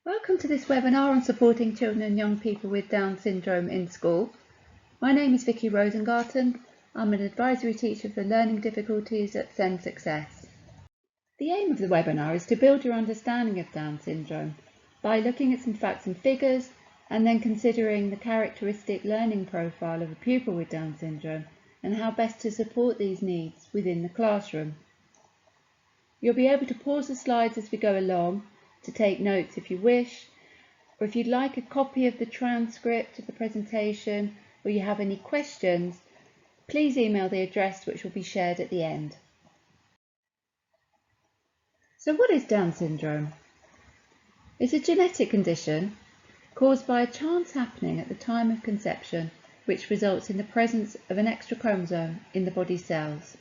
Welcome to this webinar on supporting children and young people with Down syndrome in school. My name is Vicky Rosengarten. I'm an advisory teacher for learning difficulties at Send Success. The aim of the webinar is to build your understanding of Down syndrome by looking at some facts and figures and then considering the characteristic learning profile of a pupil with Down syndrome and how best to support these needs within the classroom. You'll be able to pause the slides as we go along to take notes if you wish, or if you'd like a copy of the transcript of the presentation or you have any questions, please email the address which will be shared at the end. So what is Down syndrome? It's a genetic condition caused by a chance happening at the time of conception which results in the presence of an extra chromosome in the body's cells.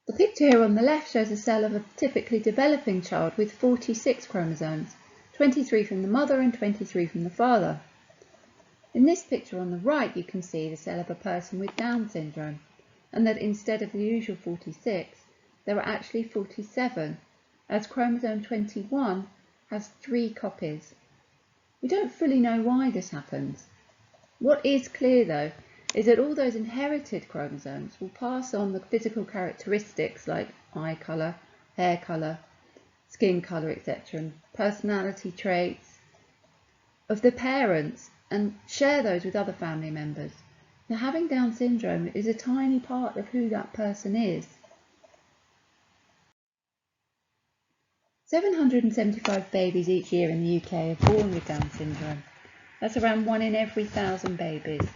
The picture here on the left shows a cell of a typically developing child with 46 chromosomes, 23 from the mother and 23 from the father. In this picture on the right you can see the cell of a person with Down syndrome, and that instead of the usual 46, there are actually 47, as chromosome 21 has 3 copies. We don't fully know why this happens. What is clear though is that all those inherited chromosomes will pass on the physical characteristics like eye colour, hair colour, skin colour, etc. and personality traits of the parents and share those with other family members. Now, having Down syndrome is a tiny part of who that person is. 775 babies each year in the UK are born with Down syndrome. That's around 1 in every 1,000 babies.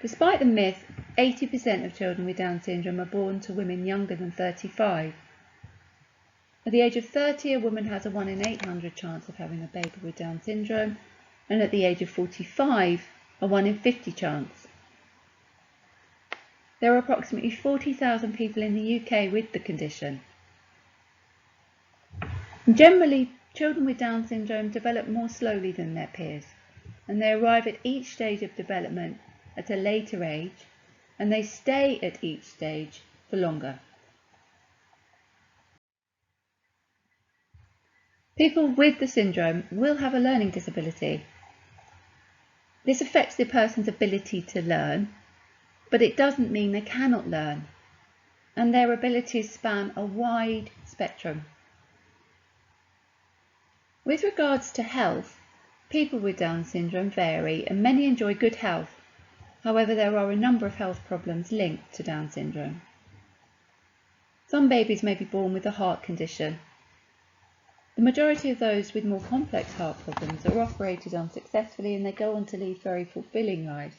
Despite the myth, 80% of children with Down syndrome are born to women younger than 35. At the age of 30, a woman has a 1 in 800 chance of having a baby with Down syndrome, and at the age of 45, a 1 in 50 chance. There are approximately 40,000 people in the UK with the condition. Generally, children with Down syndrome develop more slowly than their peers, and they arrive at each stage of development at a later age, and they stay at each stage for longer. People with the syndrome will have a learning disability. This affects the person's ability to learn, but it doesn't mean they cannot learn, and their abilities span a wide spectrum. With regards to health, people with Down syndrome vary and many enjoy good health. However, there are a number of health problems linked to Down syndrome. Some babies may be born with a heart condition. The majority of those with more complex heart problems are operated on successfully and they go on to lead very fulfilling lives.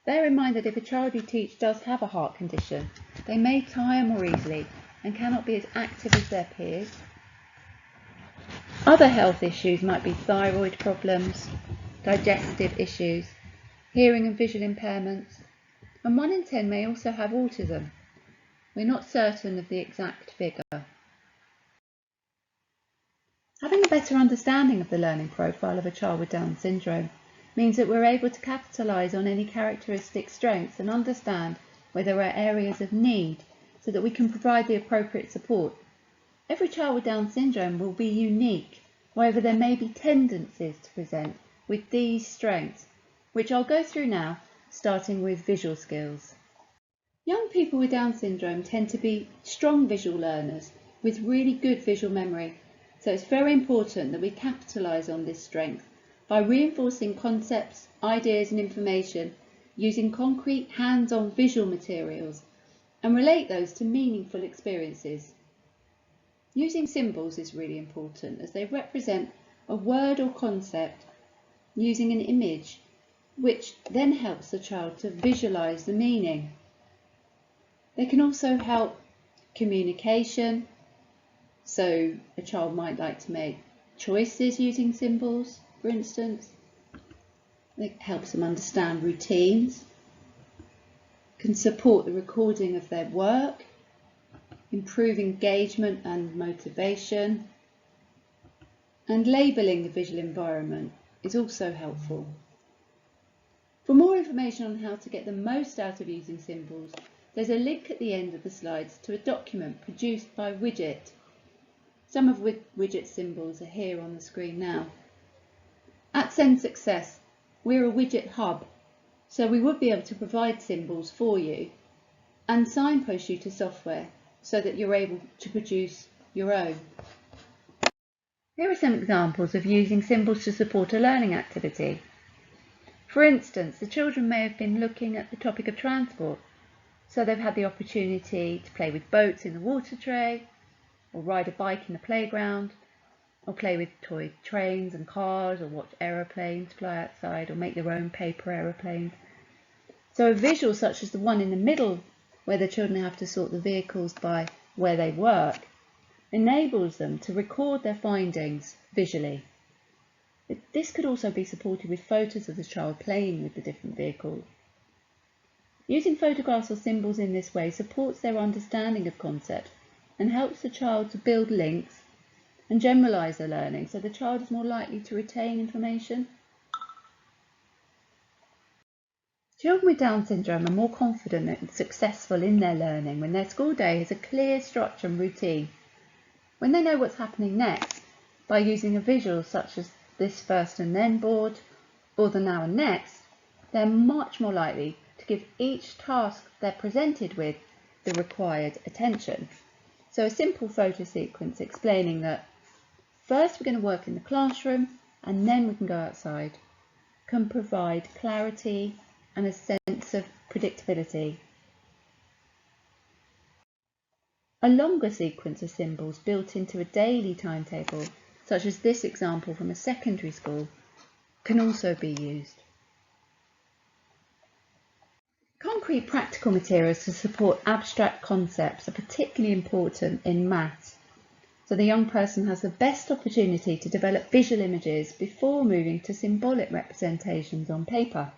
Bear in mind that if a child you teach does have a heart condition, they may tire more easily and cannot be as active as their peers. Other health issues might be thyroid problems, digestive issues, hearing and visual impairments, and 1 in 10 may also have autism. We're not certain of the exact figure. Having a better understanding of the learning profile of a child with Down syndrome means that we're able to capitalise on any characteristic strengths and understand where there are areas of need so that we can provide the appropriate support. Every child with Down syndrome will be unique, however there may be tendencies to present with these strengths, which I'll go through now, starting with visual skills. Young people with Down syndrome tend to be strong visual learners with really good visual memory, so it's very important that we capitalise on this strength by reinforcing concepts, ideas and information using concrete hands-on visual materials and relate those to meaningful experiences. Using symbols is really important as they represent a word or concept using an image, which then helps the child to visualise the meaning. They can also help communication, so a child might like to make choices using symbols, for instance. It helps them understand routines, can support the recording of their work, improve engagement and motivation, and labelling the visual environment is also helpful. For more information on how to get the most out of using symbols, there's a link at the end of the slides to a document produced by Widget. Some of widget symbols are here on the screen now. At Send Success, we're a widget hub, so we would be able to provide symbols for you and signpost you to software so that you're able to produce your own. Here are some examples of using symbols to support a learning activity. For instance, the children may have been looking at the topic of transport, so they've had the opportunity to play with boats in the water tray, or ride a bike in the playground, or play with toy trains and cars, or watch aeroplanes fly outside, or make their own paper aeroplanes. So a visual such as the one in the middle, where the children have to sort the vehicles by where they work, enables them to record their findings visually. This could also be supported with photos of the child playing with the different vehicles. Using photographs or symbols in this way supports their understanding of concepts and helps the child to build links and generalise their learning, so the child is more likely to retain information. Children with Down syndrome are more confident and successful in their learning when their school day has a clear structure and routine. When they know what's happening next, by using a visual such as this first and then board, or the now and next, they're much more likely to give each task they're presented with the required attention. So a simple photo sequence explaining that first we're going to work in the classroom and then we can go outside can provide clarity and a sense of predictability. A longer sequence of symbols built into a daily timetable, such as this example from a secondary school, can also be used. Concrete practical materials to support abstract concepts are particularly important in maths, so the young person has the best opportunity to develop visual images before moving to symbolic representations on paper.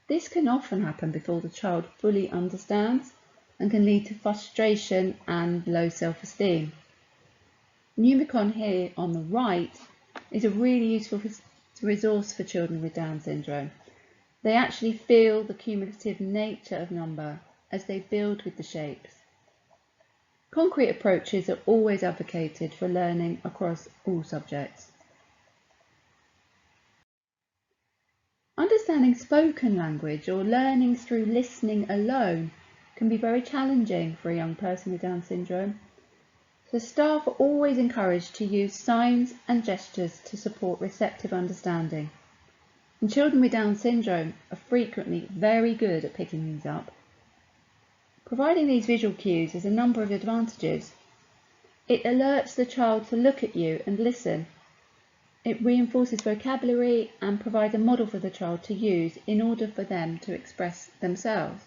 This can often happen before the child fully understands and can lead to frustration and low self-esteem. Numicon here on the right is a really useful resource for children with Down syndrome. They actually feel the cumulative nature of number as they build with the shapes. Concrete approaches are always advocated for learning across all subjects. Understanding spoken language or learning through listening alone can be very challenging for a young person with Down syndrome. So staff are always encouraged to use signs and gestures to support receptive understanding. And children with Down syndrome are frequently very good at picking these up. Providing these visual cues has a number of advantages. It alerts the child to look at you and listen. It reinforces vocabulary and provides a model for the child to use in order for them to express themselves.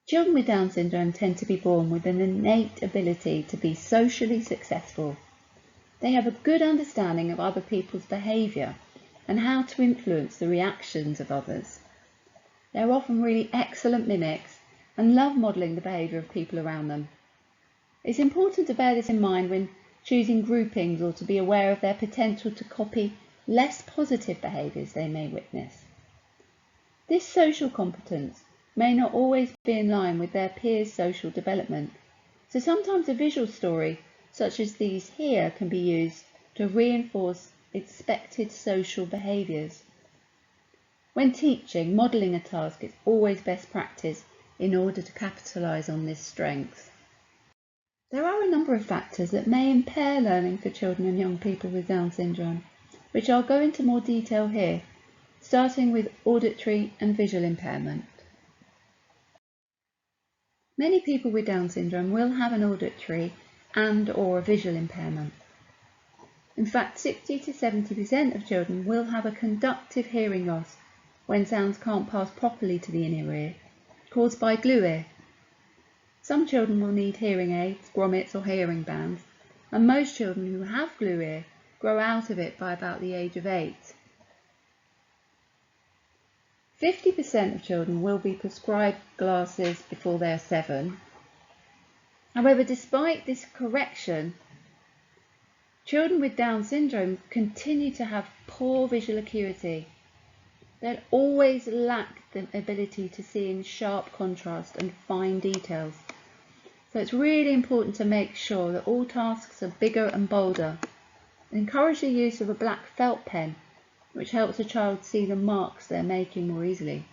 Children with Down syndrome tend to be born with an innate ability to be socially successful. They have a good understanding of other people's behaviour and how to influence the reactions of others. They're often really excellent mimics and love modelling the behaviour of people around them. It's important to bear this in mind when choosing groupings or to be aware of their potential to copy less positive behaviours they may witness. This social competence may not always be in line with their peers' social development, so sometimes a visual story such as these here can be used to reinforce expected social behaviours. When teaching, modelling a task is always best practice in order to capitalise on this strength. There are a number of factors that may impair learning for children and young people with Down syndrome, which I'll go into more detail here, starting with auditory and visual impairment. Many people with Down syndrome will have an auditory and/or a visual impairment. In fact, 60 to 70% of children will have a conductive hearing loss when sounds can't pass properly to the inner ear, caused by glue ear. Some children will need hearing aids, grommets or hearing bands, and most children who have glue ear grow out of it by about the age of 8. 50% of children will be prescribed glasses before they are 7. However, despite this correction, children with Down syndrome continue to have poor visual acuity. They'll always lack the ability to see in sharp contrast and fine details. So it's really important to make sure that all tasks are bigger and bolder. Encourage the use of a black felt pen, which helps a child see the marks they're making more easily.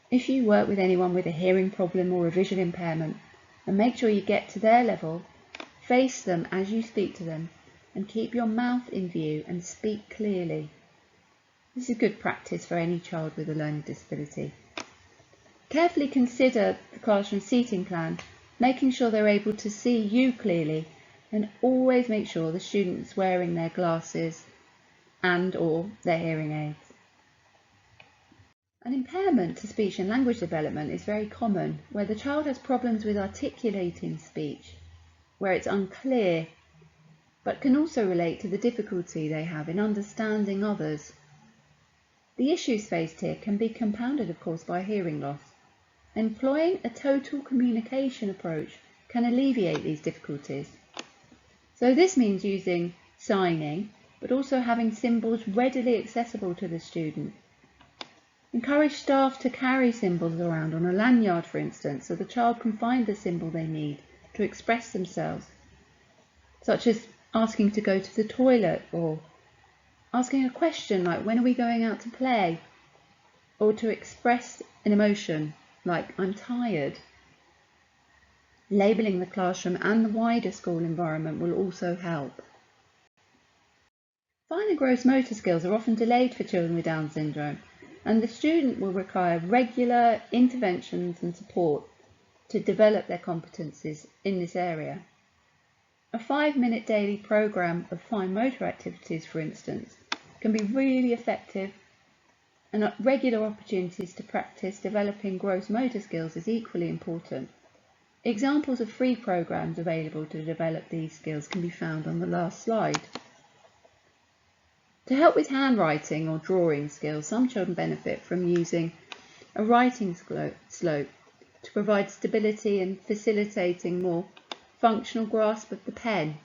If you work with anyone with a hearing problem or a visual impairment, and make sure you get to their level, face them as you speak to them, and keep your mouth in view and speak clearly. This is good practice for any child with a learning disability. Carefully consider the classroom seating plan, making sure they're able to see you clearly, and always make sure the student's wearing their glasses and/or their hearing aids. An impairment to speech and language development is very common, where the child has problems with articulating speech, where it's unclear, but can also relate to the difficulty they have in understanding others. The issues faced here can be compounded, of course, by hearing loss. Employing a total communication approach can alleviate these difficulties. So this means using signing, but also having symbols readily accessible to the student. Encourage staff to carry symbols around on a lanyard, for instance, so the child can find the symbol they need to express themselves, such as asking to go to the toilet, or asking a question like, when are we going out to play? Or to express an emotion like, I'm tired. Labelling the classroom and the wider school environment will also help. Fine and gross motor skills are often delayed for children with Down syndrome, and the student will require regular interventions and support to develop their competencies in this area. A 5-minute daily programme of fine motor activities, for instance, can be really effective, and regular opportunities to practice developing gross motor skills is equally important. Examples of free programmes available to develop these skills can be found on the last slide. To help with handwriting or drawing skills, some children benefit from using a writing slope to provide stability and facilitating more functional grasp of the pen.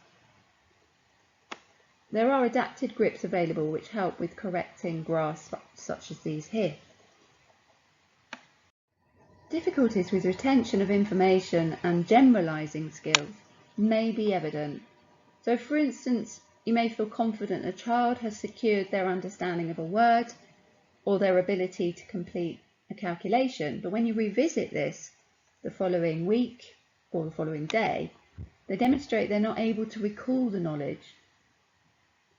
There are adapted grips available which help with correcting grasp, such as these here. Difficulties with retention of information and generalising skills may be evident. So, for instance, you may feel confident a child has secured their understanding of a word or their ability to complete a calculation, but when you revisit this the following week or the following day, they demonstrate they're not able to recall the knowledge.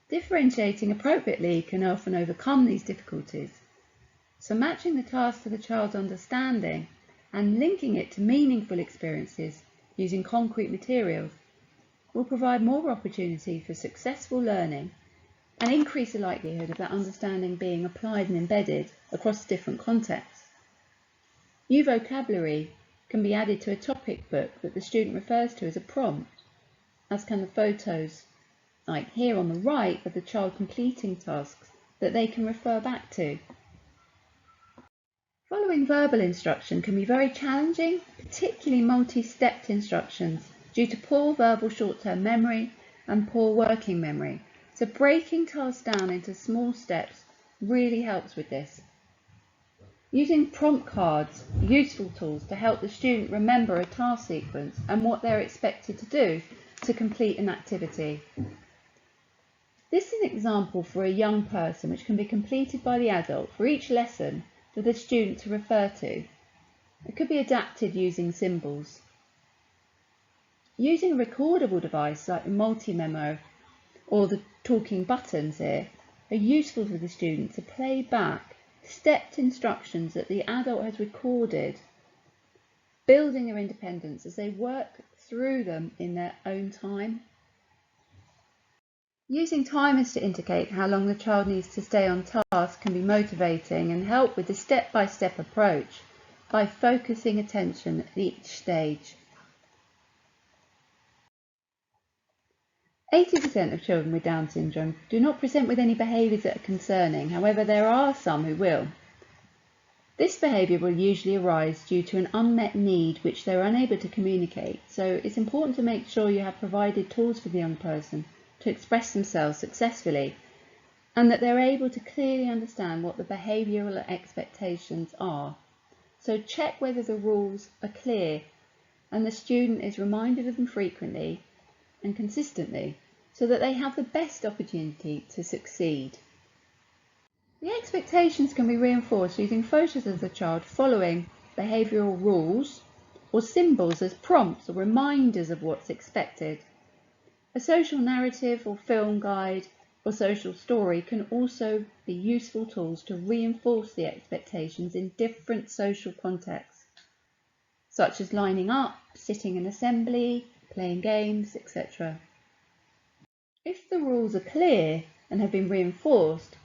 Differentiating appropriately can often overcome these difficulties. So matching the task to the child's understanding and linking it to meaningful experiences using concrete materials will provide more opportunity for successful learning and increase the likelihood of that understanding being applied and embedded across different contexts. New vocabulary can be added to a topic book that the student refers to as a prompt, as can the photos, like here on the right, of the child completing tasks that they can refer back to. Following verbal instruction can be very challenging, particularly multi-stepped instructions, due to poor verbal short-term memory and poor working memory. So breaking tasks down into small steps really helps with this. Using prompt cards, useful tools to help the student remember a task sequence and what they're expected to do to complete an activity. This is an example for a young person which can be completed by the adult for each lesson for the student to refer to. It could be adapted using symbols. Using a recordable device like the multi-memo or the talking buttons here are useful for the student to play back stepped instructions that the adult has recorded, building their independence as they work through them in their own time. Using timers to indicate how long the child needs to stay on task can be motivating and help with the step-by-step approach by focusing attention at each stage. 80% of children with Down syndrome do not present with any behaviours that are concerning. However, there are some who will. This behaviour will usually arise due to an unmet need which they are unable to communicate, so it's important to make sure you have provided tools for the young person to express themselves successfully, and that they're able to clearly understand what the behavioural expectations are. So check whether the rules are clear and the student is reminded of them frequently and consistently so that they have the best opportunity to succeed. The expectations can be reinforced using photos of the child following behavioural rules or symbols as prompts or reminders of what's expected. A social narrative or film guide or social story can also be useful tools to reinforce the expectations in different social contexts, such as lining up, sitting in assembly, playing games, etc. If the rules are clear and have been reinforced,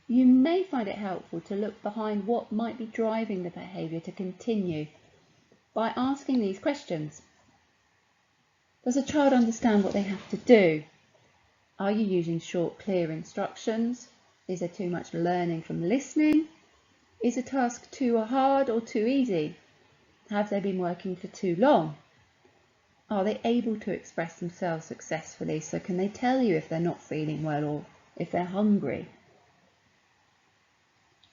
you may find it helpful to look behind what might be driving the behaviour to continue by asking these questions. Does a child understand what they have to do? Are you using short, clear instructions? Is there too much learning from listening? Is a task too hard or too easy? Have they been working for too long? Are they able to express themselves successfully? So can they tell you if they're not feeling well or if they're hungry?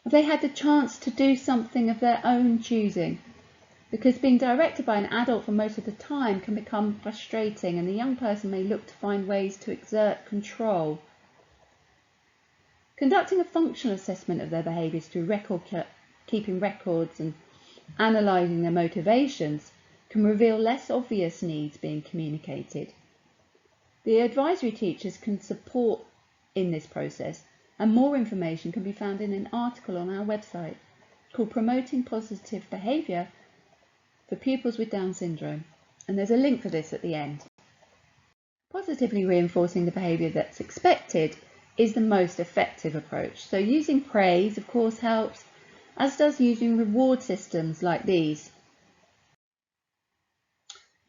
Have they had the chance to do something of their own choosing? Because being directed by an adult for most of the time can become frustrating, and the young person may look to find ways to exert control. Conducting a functional assessment of their behaviours through keeping records and analysing their motivations can reveal less obvious needs being communicated. The advisory teachers can support in this process, and more information can be found in an article on our website called Promoting Positive Behaviour for Pupils with Down Syndrome, and there's a link for this at the end. Positively reinforcing the behaviour that's expected is the most effective approach. So using praise, of course, helps, as does using reward systems like these.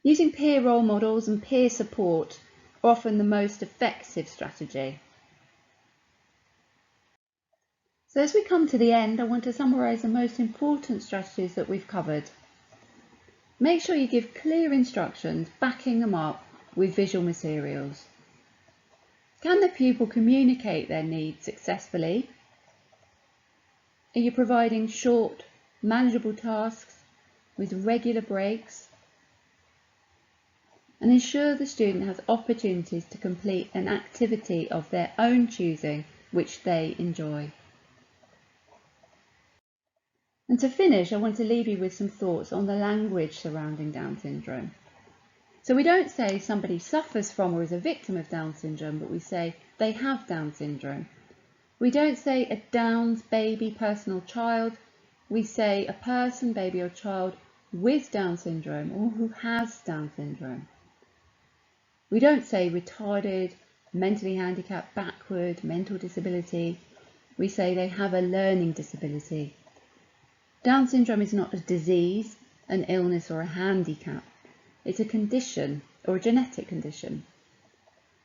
Using peer role models and peer support are often the most effective strategy. So as we come to the end, I want to summarise the most important strategies that we've covered. Make sure you give clear instructions, backing them up with visual materials. Can the pupil communicate their needs successfully? Are you providing short, manageable tasks with regular breaks? And ensure the student has opportunities to complete an activity of their own choosing which they enjoy. And to finish, I want to leave you with some thoughts on the language surrounding Down syndrome. So we don't say somebody suffers from or is a victim of Down syndrome, but we say they have Down syndrome. We don't say a Downs baby, person or child. We say a person, baby or child with Down syndrome or who has Down syndrome. We don't say retarded, mentally handicapped, backward, mental disability. We say they have a learning disability. Down syndrome is not a disease, an illness or a handicap. It's a condition or a genetic condition.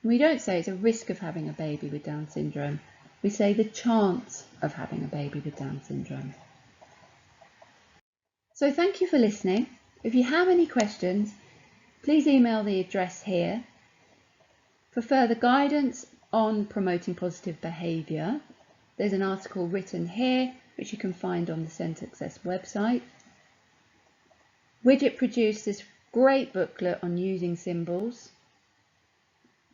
We don't say it's a risk of having a baby with Down syndrome. We say the chance of having a baby with Down syndrome. So thank you for listening. If you have any questions, please email the address here. For further guidance on promoting positive behaviour, there's an article written here which you can find on the SEND-Success website. Widget produced this great booklet on using symbols,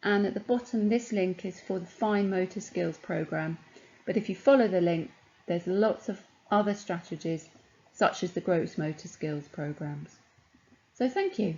and at the bottom this link is for the Fine Motor Skills programme, but if you follow the link there's lots of other strategies such as the Gross Motor Skills programmes. So thank you.